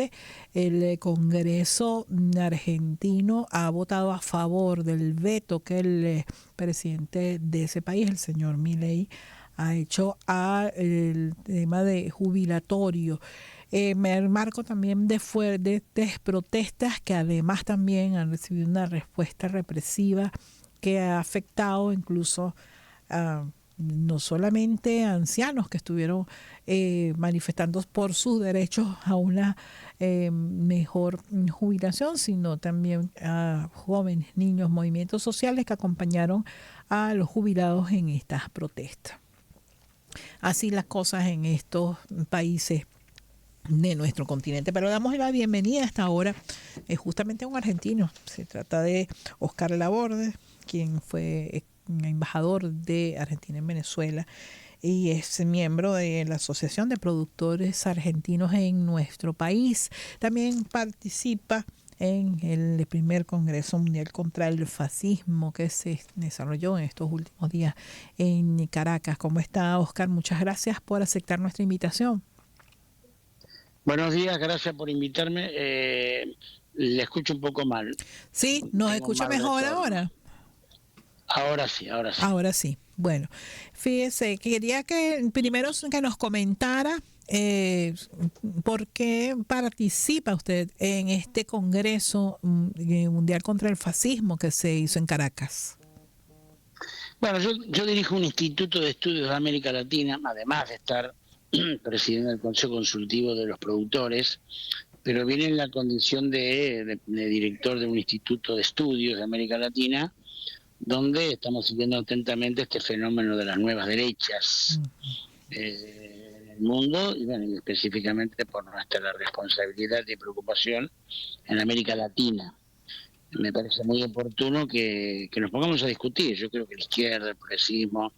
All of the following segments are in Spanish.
Finalmente, el Congreso argentino ha votado a favor del veto que el presidente de ese país, el señor Milei, ha hecho al tema de jubilatorio. Me marco también de fuertes protestas que además también han recibido una respuesta represiva que ha afectado incluso a no solamente a ancianos que estuvieron manifestando por sus derechos a una mejor jubilación, sino también a jóvenes, niños, movimientos sociales que acompañaron a los jubilados en estas protestas. Así las cosas en estos países de nuestro continente. Pero damos la bienvenida a esta hora justamente a un argentino. Se trata de Oscar Laborde, quien fue embajador de Argentina en Venezuela y es miembro de la Asociación de Productores Argentinos en nuestro país. También participa en el primer Congreso Mundial contra el Fascismo que se desarrolló en estos últimos días en Caracas. ¿Cómo está, Oscar? Muchas gracias por aceptar nuestra invitación. Buenos días, gracias por invitarme. Le escucho un poco mal. Sí, ¿nos escucha mejor ahora? Ahora sí, ahora sí. Ahora sí. Bueno, fíjese, quería que primero que nos comentara por qué participa usted en este Congreso Mundial contra el Fascismo que se hizo en Caracas. Bueno, yo dirijo un instituto de estudios de América Latina, además de estar presidente del Consejo Consultivo de los Productores, pero viene en la condición de director de un instituto de estudios de América Latina, donde estamos siguiendo atentamente este fenómeno de las nuevas derechas en el mundo, y bueno, específicamente por nuestra responsabilidad y preocupación en América Latina. Me parece muy oportuno que nos pongamos a discutir. Yo creo que la izquierda, el progresismo,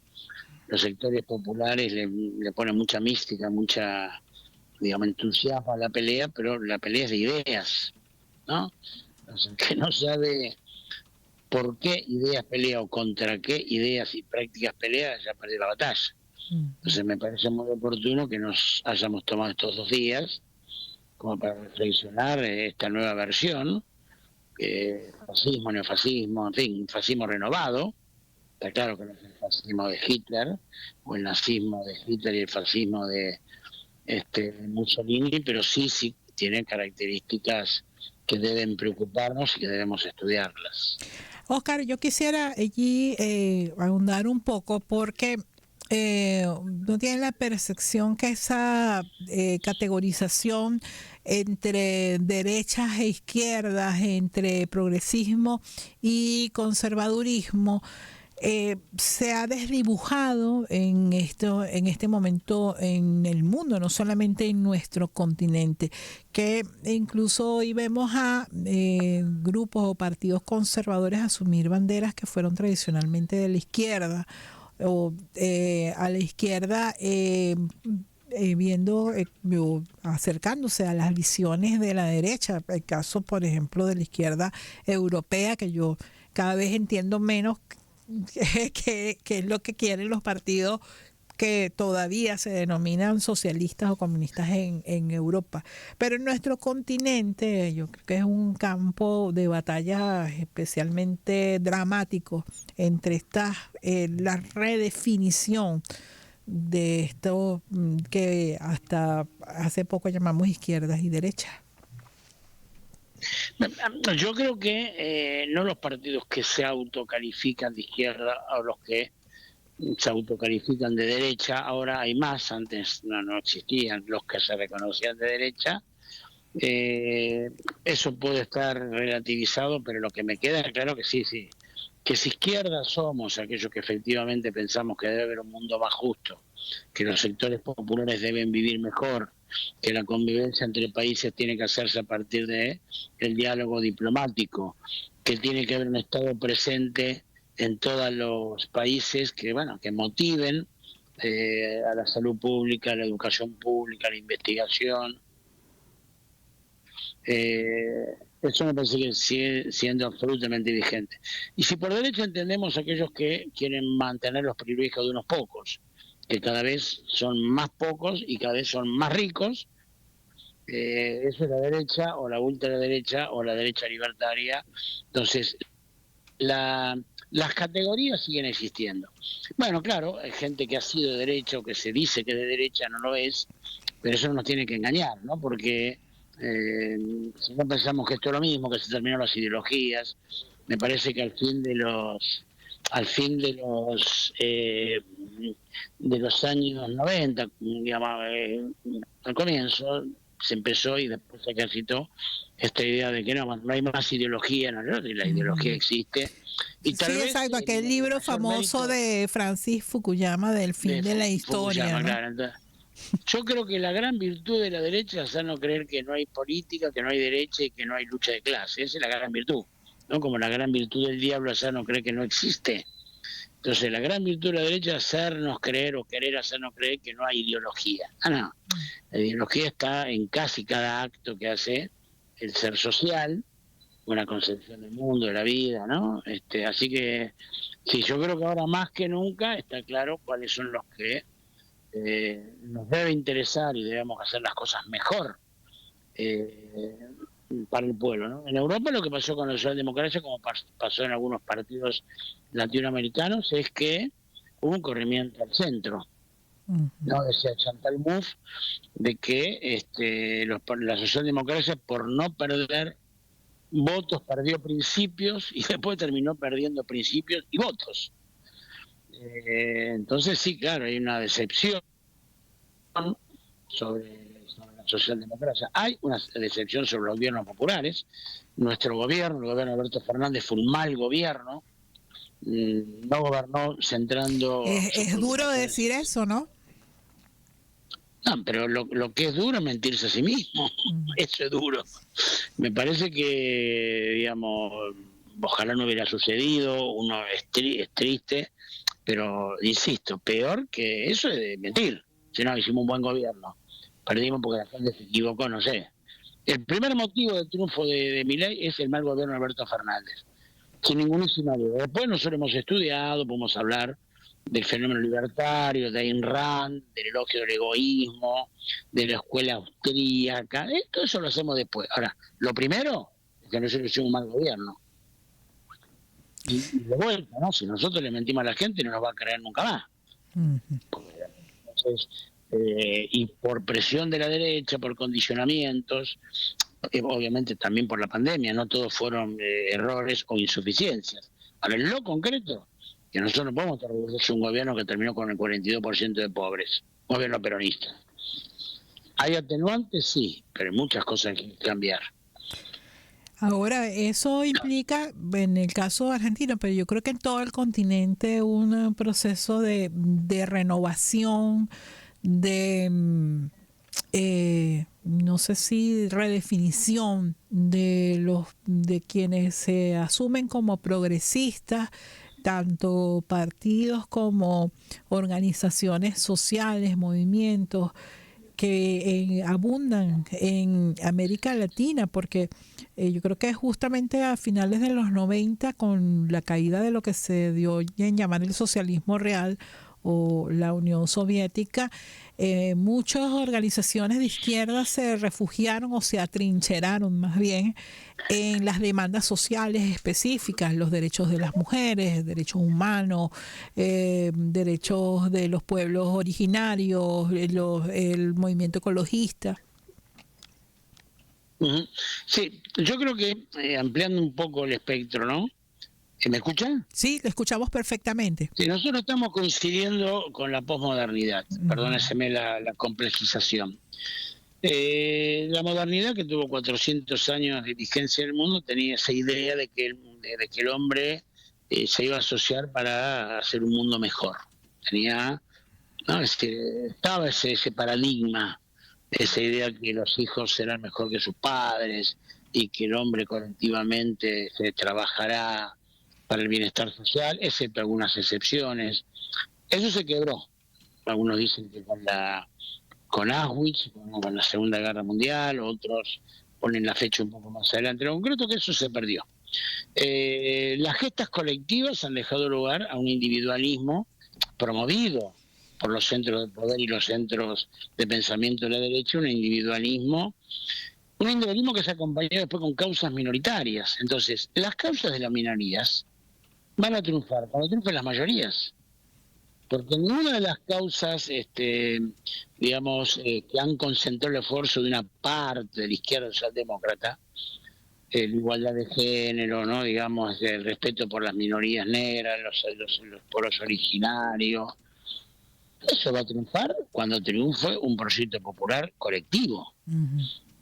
los sectores populares le ponen mucha mística, mucha, digamos, entusiasmo a la pelea, pero la pelea es de ideas, ¿no? Entonces, el que no sabe por qué ideas pelea o contra qué ideas y prácticas pelea, ya perdió la batalla. Entonces me parece muy oportuno que nos hayamos tomado estos 2 días como para reflexionar esta nueva versión, fascismo, neofascismo, en fin, un fascismo renovado. Está claro que no es el fascismo de Hitler o el nazismo de Hitler y el fascismo de Mussolini, pero sí tiene características que deben preocuparnos y que debemos estudiarlas. Oscar, yo quisiera allí ahondar un poco porque no tienen la percepción que esa categorización entre derechas e izquierdas, entre progresismo y conservadurismo, se ha desdibujado en este momento en el mundo, no solamente en nuestro continente, que incluso hoy vemos a grupos o partidos conservadores asumir banderas que fueron tradicionalmente de la izquierda, o a la izquierda viendo, acercándose a las visiones de la derecha. El caso, por ejemplo, de la izquierda europea, que yo cada vez entiendo menos qué es lo que quieren los partidos que todavía se denominan socialistas o comunistas en Europa. Pero en nuestro continente yo creo que es un campo de batalla especialmente dramático entre estas, la redefinición de esto que hasta hace poco llamamos izquierdas y derechas. Yo creo que no los partidos que se autocalifican de izquierda o los que se autocalifican de derecha, ahora hay más, antes no existían los que se reconocían de derecha. Eso puede estar relativizado, pero lo que me queda es claro que sí, que si izquierda somos aquellos que efectivamente pensamos que debe haber un mundo más justo, que los sectores populares deben vivir mejor, que la convivencia entre países tiene que hacerse a partir de el diálogo diplomático, que tiene que haber un Estado presente en todos los países que motiven a la salud pública, a la educación pública, a la investigación. Eso me parece que sigue siendo absolutamente vigente. Y si por derecha entendemos aquellos que quieren mantener los privilegios de unos pocos, que cada vez son más pocos y cada vez son más ricos, eso es la derecha o la ultraderecha o la derecha libertaria. Entonces, las categorías siguen existiendo. Bueno, claro, hay gente que ha sido de derecha o que se dice que de derecha no lo es, pero eso no nos tiene que engañar, ¿no? Porque si no pensamos que esto es lo mismo, que se terminaron las ideologías, me parece que al fin de los años 90, digamos, al comienzo se empezó y después se ejercitó esta idea de que no hay más ideología, no, la ideología existe y tal Sí, vez exacto, aquel el libro mayor famoso mérito de Francis Fukuyama del fin de de la historia, Fukuyama, ¿no? claro. Entonces, yo creo que la gran virtud de la derecha es no creer que no hay política, que no hay derecha y que no hay lucha de clase. Esa es la gran virtud, ¿no? Como la gran virtud del diablo es no creer que no existe. Entonces, la gran virtud de la derecha es hacernos creer o querer hacernos creer que no hay ideología. No. La ideología está en casi cada acto que hace el ser social, una concepción del mundo, de la vida, ¿no? Así que, sí, yo creo que ahora más que nunca está claro cuáles son los que nos debe interesar y debemos hacer las cosas mejor eh, para el pueblo, ¿no? En Europa lo que pasó con la socialdemocracia, como pasó en algunos partidos latinoamericanos, es que hubo un corrimiento al centro, ¿no? Decía Chantal Mouffe de que la socialdemocracia, por no perder votos, perdió principios y después terminó perdiendo principios y votos. Entonces sí, claro, hay una decepción sobre la socialdemocracia. Hay una decepción sobre los gobiernos populares. Nuestro gobierno, el gobierno de Alberto Fernández, fue un mal gobierno. No gobernó centrando sus Es duro preocupaciones. decir eso, ¿no? No, pero lo que es duro es mentirse a sí mismo. Eso es duro. Me parece que, digamos, ojalá no hubiera sucedido, uno es triste, pero insisto, peor que eso es de mentir. Si no, hicimos un buen gobierno. Perdimos porque la gente se equivocó, no sé. El primer motivo del triunfo de Milei es el mal gobierno de Alberto Fernández, sin ninguna duda. Después nosotros hemos estudiado, podemos hablar del fenómeno libertario, de Ayn Rand, del elogio del egoísmo, de la escuela austríaca. Todo eso lo hacemos después. Ahora, lo primero es que nosotros hicimos un mal gobierno. Y de vuelta, ¿no? Si nosotros le mentimos a la gente, no nos va a creer nunca más. Entonces, y por presión de la derecha, por condicionamientos, obviamente también por la pandemia, no todos fueron errores o insuficiencias. Ahora, en lo concreto, que nosotros no podemos estar orgullosos de un gobierno que terminó con el 42% de pobres, gobierno peronista. ¿Hay atenuantes? Sí, pero hay muchas cosas que cambiar. Ahora, eso implica, en el caso de Argentina, pero yo creo que en todo el continente, un proceso de renovación, de, no sé si redefinición de quienes se asumen como progresistas, tanto partidos como organizaciones sociales, movimientos que abundan en América Latina, porque yo creo que justamente a finales de los 90, con la caída de lo que se dio en llamar el socialismo real o la Unión Soviética, muchas organizaciones de izquierda se refugiaron o se atrincheraron más bien en las demandas sociales específicas, los derechos de las mujeres, derechos humanos, derechos de los pueblos originarios, el movimiento ecologista. Sí, yo creo que ampliando un poco el espectro, ¿no? ¿Me escuchan? Sí, lo escuchamos perfectamente. Sí, nosotros estamos coincidiendo con la posmodernidad, perdóneseme la complejización. La modernidad, que tuvo 400 años de vigencia en el mundo, tenía esa idea de que el hombre se iba a asociar para hacer un mundo mejor. ¿No? Estaba ese paradigma, esa idea que los hijos serán mejor que sus padres y que el hombre colectivamente se trabajará para el bienestar social, excepto algunas excepciones. Eso se quebró. Algunos dicen que con Auschwitz, con la Segunda Guerra Mundial, otros ponen la fecha un poco más adelante. Lo concreto es que eso se perdió. Las gestas colectivas han dejado lugar a un individualismo promovido por los centros de poder y los centros de pensamiento de la derecha, un individualismo que se acompañó después con causas minoritarias. Entonces, las causas de las minorías van a triunfar cuando triunfen las mayorías, porque ninguna de las causas, que han concentrado el esfuerzo de una parte de la izquierda socialdemócrata, la igualdad de género, ¿no? Digamos, el respeto por las minorías negras, los pueblos originarios. Eso va a triunfar cuando triunfe un proyecto popular colectivo.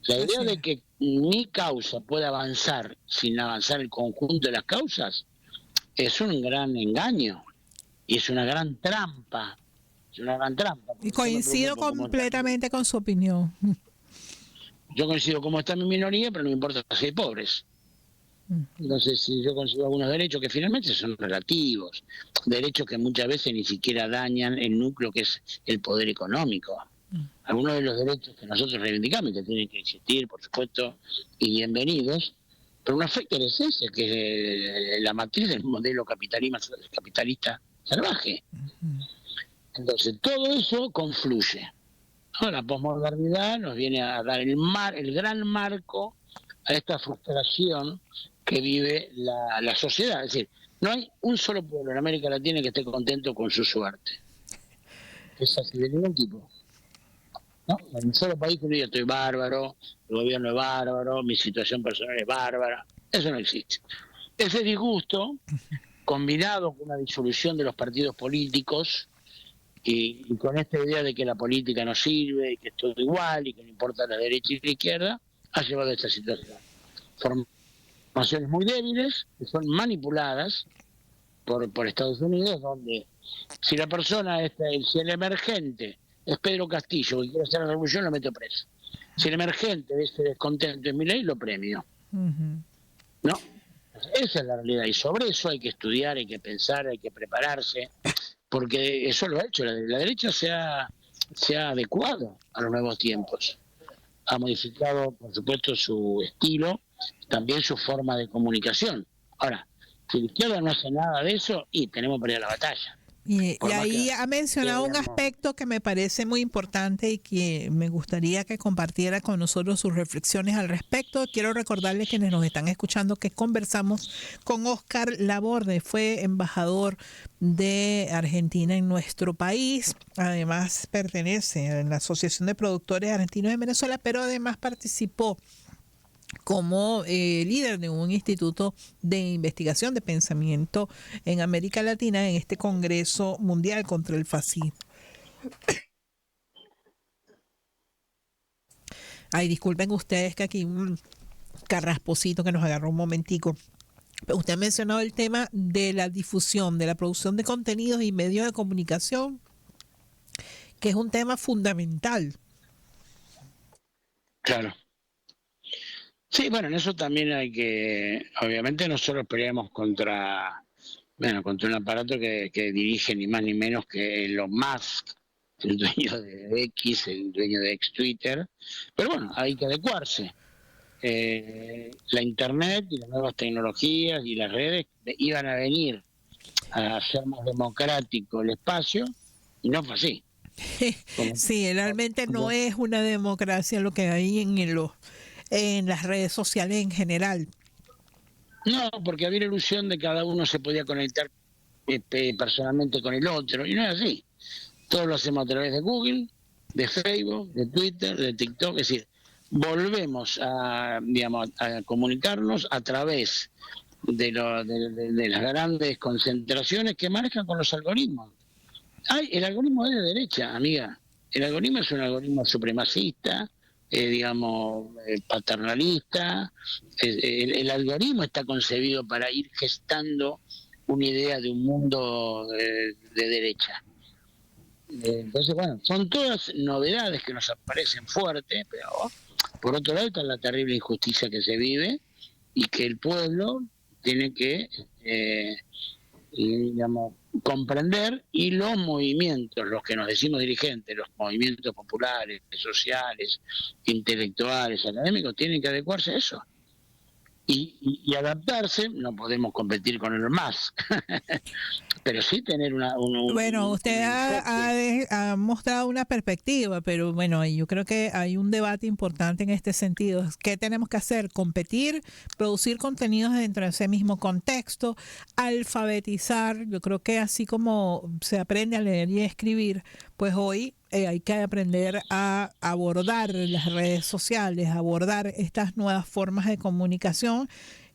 La idea de que mi causa pueda avanzar sin avanzar el conjunto de las causas es un gran engaño y es una gran trampa. Es una gran trampa. Y coincido completamente con su opinión. Yo coincido cómo está mi minoría, pero no me importa si hay pobres. Entonces, si yo consigo algunos derechos que finalmente son relativos, derechos que muchas veces ni siquiera dañan el núcleo que es el poder económico. Algunos de los derechos que nosotros reivindicamos, que tienen que existir, por supuesto, y bienvenidos, pero un afecto de esencia, que es la matriz del modelo capitalista salvaje. Entonces, todo eso confluye. La posmodernidad nos viene a dar el gran marco a esta frustración que vive la sociedad. Es decir, no hay un solo pueblo en América Latina que esté contento con su suerte. Es así, de ningún tipo. ¿No? En un solo país que yo estoy bárbaro, el gobierno es bárbaro, mi situación personal es bárbara. Eso no existe. Ese disgusto, combinado con una disolución de los partidos políticos, y con esta idea de que la política no sirve, y que es todo igual, y que no importa la derecha y la izquierda, ha llevado a esta situación. Formaciones muy débiles, que son manipuladas por Estados Unidos, donde si la persona, si el emergente es Pedro Castillo, que quiere hacer la revolución, lo meto preso. Si el emergente de este descontento es Milei, lo premio. ¿No? Esa es la realidad, y sobre eso hay que estudiar, hay que pensar, hay que prepararse, porque eso lo ha hecho. La derecha se ha adecuado a los nuevos tiempos. Ha modificado, por supuesto, su estilo, también su forma de comunicación. Ahora, si la izquierda no hace nada de eso, y tenemos que ir a la batalla. Y ahí ha mencionado un aspecto que me parece muy importante y que me gustaría que compartiera con nosotros sus reflexiones al respecto. Quiero recordarles quienes nos están escuchando que conversamos con Óscar Laborde, fue embajador de Argentina en nuestro país. Además pertenece a la Asociación de Productores Argentinos de Venezuela, pero además participó como líder de un instituto de investigación de pensamiento en América Latina en este Congreso Mundial contra el Fascismo. Ay, disculpen ustedes que aquí un carrasposito que nos agarró un momentico. Pero usted ha mencionado el tema de la difusión, de la producción de contenidos y medios de comunicación, que es un tema fundamental. Claro. Sí, bueno, en eso también hay que, obviamente nosotros peleamos contra un aparato que dirige ni más ni menos que Elon Musk, el dueño de X, el dueño de ex Twitter, pero bueno, hay que adecuarse. La internet y las nuevas tecnologías y las redes iban a venir a hacer más democrático el espacio, y no fue así. Sí, realmente no es una democracia lo que hay en las redes sociales en general. No, porque había la ilusión de que cada uno se podía conectar personalmente con el otro, y no es así. Todos lo hacemos a través de Google, de Facebook, de Twitter, de TikTok. Es decir, volvemos a comunicarnos a través de las grandes concentraciones que manejan con los algoritmos. El algoritmo es de derecha, amiga. El algoritmo es un algoritmo supremacista, paternalista. El algoritmo está concebido para ir gestando una idea de un mundo de derecha. Entonces, bueno, son todas novedades que nos aparecen fuertes, pero por otro lado está la terrible injusticia que se vive y que el pueblo tiene que comprender, y los movimientos, los que nos decimos dirigentes, los movimientos populares, sociales, intelectuales, académicos, tienen que adecuarse a eso. y adaptarse. No podemos competir con el más, pero sí tener Bueno, usted un enfoque. ha mostrado una perspectiva, pero bueno, yo creo que hay un debate importante en este sentido. ¿Qué tenemos que hacer? Competir, producir contenidos dentro de ese mismo contexto, alfabetizar. Yo creo que así como se aprende a leer y a escribir, pues hoy hay que aprender a abordar las redes sociales, abordar estas nuevas formas de comunicación.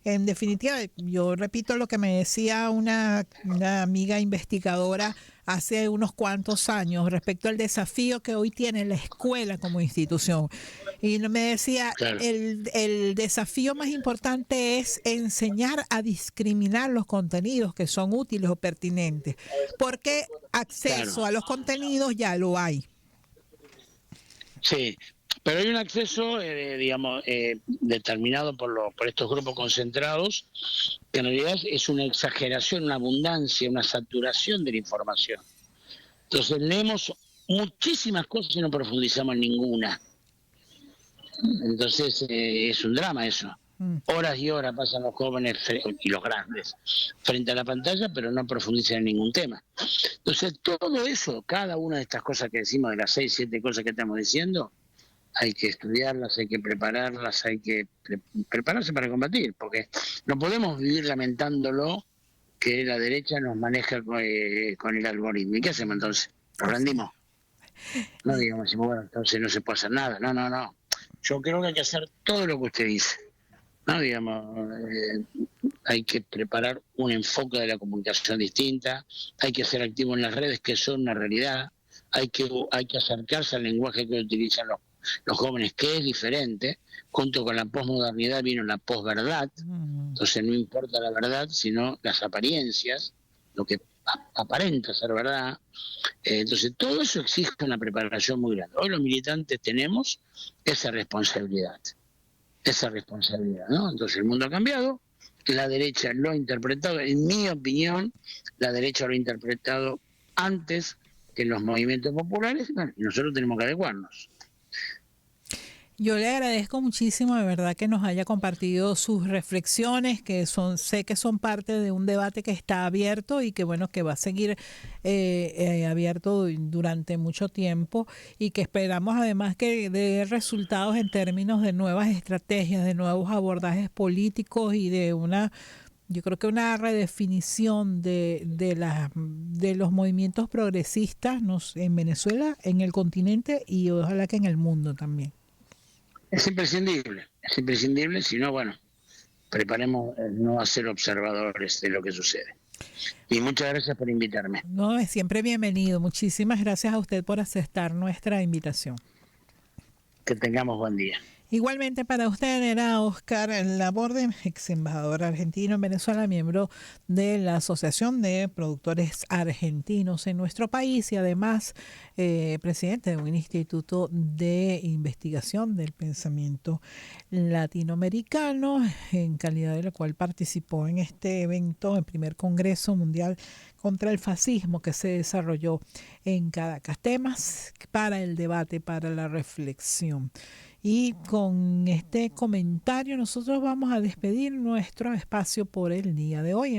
En definitiva, yo repito lo que me decía una amiga investigadora hace unos cuantos años respecto al desafío que hoy tiene la escuela como institución. Y me decía, Claro, el desafío más importante es enseñar a discriminar los contenidos que son útiles o pertinentes, porque claro. acceso a los contenidos ya lo hay. Sí, pero hay un acceso, digamos, determinado por estos grupos concentrados, que en realidad es una exageración, una abundancia, una saturación de la información. Entonces leemos muchísimas cosas y no profundizamos en ninguna. Entonces es un drama eso. Mm. Horas y horas pasan los jóvenes y los grandes frente a la pantalla, pero no profundizan en ningún tema. Entonces todo eso, cada una de estas cosas que decimos, de las 6, 7 cosas que estamos diciendo, hay que estudiarlas, hay que prepararlas, hay que prepararse para combatir, porque no podemos vivir lamentándolo que la derecha nos maneja con el algoritmo. ¿Y qué hacemos entonces? ¿Nos Así rendimos? No digamos, bueno, entonces no se puede hacer nada. No, no, no. Yo creo que hay que hacer todo lo que usted dice. No, digamos, hay que preparar un enfoque de la comunicación distinta, hay que ser activo en las redes, que son una realidad, hay que acercarse al lenguaje que utilizan los jóvenes, que es diferente. Junto con la posmodernidad vino la posverdad, Mm. entonces no importa la verdad, sino las apariencias, lo que aparenta ser verdad. Entonces todo eso exige una preparación muy grande. Hoy los militantes tenemos esa responsabilidad, ¿no? Entonces el mundo ha cambiado, la derecha lo ha interpretado, en mi opinión, la derecha lo ha interpretado antes que los movimientos populares, bueno, y nosotros tenemos que adecuarnos. Yo le agradezco muchísimo, de verdad, que nos haya compartido sus reflexiones, que sé que son parte de un debate que está abierto y que bueno, que va a seguir abierto durante mucho tiempo y que esperamos además que dé resultados en términos de nuevas estrategias, de nuevos abordajes políticos y de yo creo que una redefinición de los movimientos progresistas en Venezuela, en el continente y ojalá que en el mundo también. Es imprescindible, si no, bueno, preparemos no a ser observadores de lo que sucede. Y muchas gracias por invitarme. No, es siempre bienvenido. Muchísimas gracias a usted por aceptar nuestra invitación. Que tengamos buen día. Igualmente para usted era Oscar Laborde, ex embajador argentino en Venezuela, miembro de la Asociación de Productores Argentinos en nuestro país y además presidente de un instituto de investigación del pensamiento latinoamericano, en calidad de la cual participó en este evento, el primer Congreso Mundial contra el Fascismo que se desarrolló en Caracas. Temas para el debate, para la reflexión. Y con este comentario nosotros vamos a despedir nuestro espacio por el día de hoy.